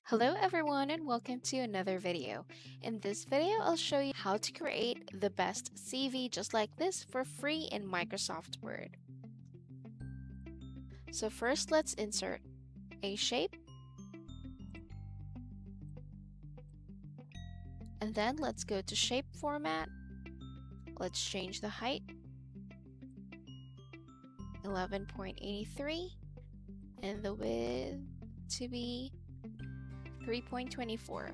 Hello everyone and welcome to another video. In this video, I'll show you how to create the best CV just like this for free in Microsoft Word. So first, let's insert a shape. And then let's go to shape format. Let's change the height 11.83 and the width to be 3.24.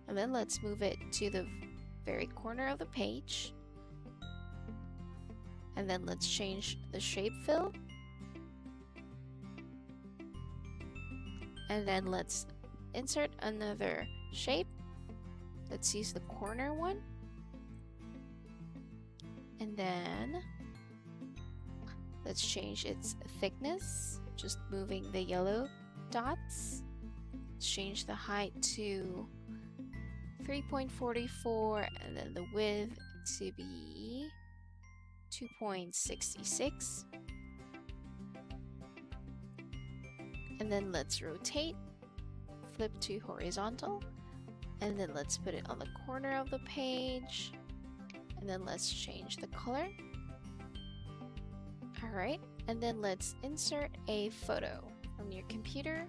And then let's move it to the very corner of the page. And then let's change the shape fill. And then let's insert another shape. Let's use the corner one. And then let's change its thickness, just moving the yellow dots. Let's change the height to 3.44 and then the width to be 2.66. And then let's rotate, flip to horizontal, and then let's put it on the corner of the page. And then let's change the color. Alright, and then let's insert a photo from your computer.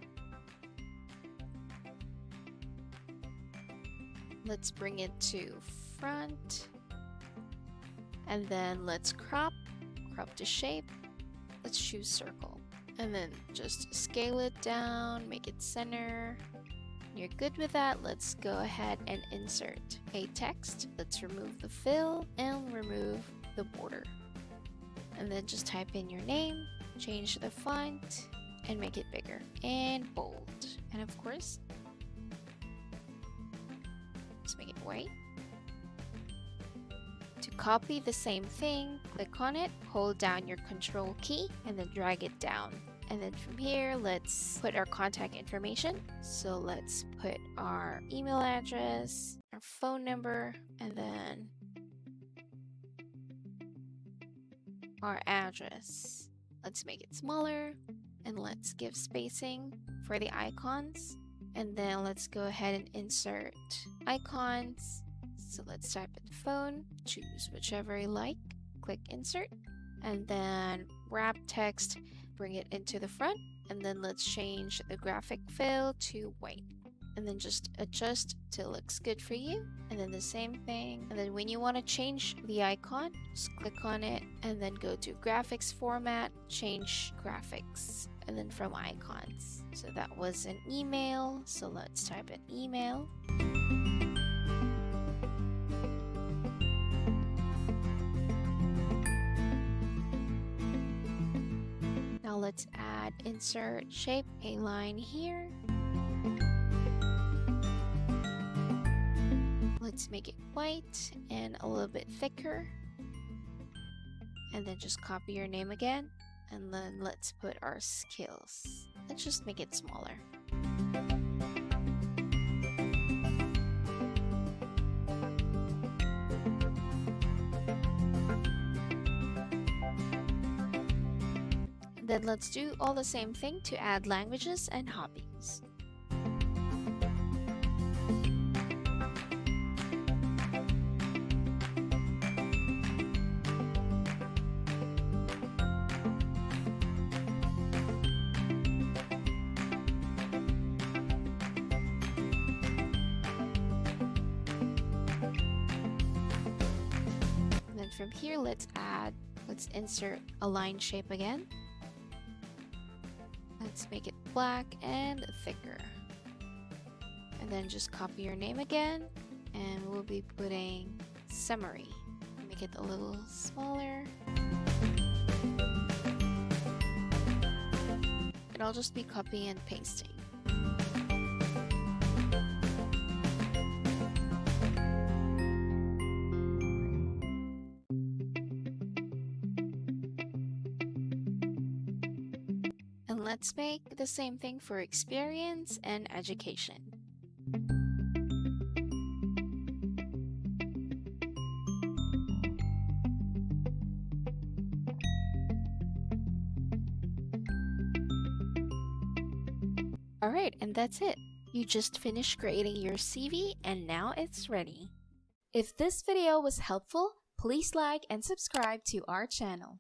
Let's bring it to front. And then let's crop to shape. Let's choose circle. And then just scale it down, make it center. When you're good with that, let's go ahead and insert a text. Let's remove the fill and remove the border. And then just type in your name, change the font, and make it bigger and bold. And of course, let's make it white. To copy the same thing, click on it, hold down your control key, and then drag it down. And then from here, let's put our contact information. So let's put our email address, our phone number, and then our address. Let's make it smaller, and let's give spacing for the icons. And then let's go ahead and insert icons. So let's type in phone, choose whichever you like, click insert, and then wrap text, bring it into the front, and then let's change the graphic fill to white. And then just adjust till it looks good for you. And then the same thing. And then when you want to change the icon, just click on it and then go to graphics format, change graphics, and then from icons. So that was an email. So let's type in email. Now let's add insert shape, a line here. Let's make it white and a little bit thicker. And then just copy your name again. And then let's put our skills. Let's just make it smaller. Then let's do all the same thing to add languages and hobbies. And then from here, let's insert a line shape again. Let's make it black and thicker. And then just copy your name again, and we'll be putting summary. Make it a little smaller. And I'll just be copying and pasting. And let's make the same thing for experience and education. Alright, Alright, and that's it. You just finished creating your CV and now it's ready. If this video was helpful, please like and subscribe to our channel.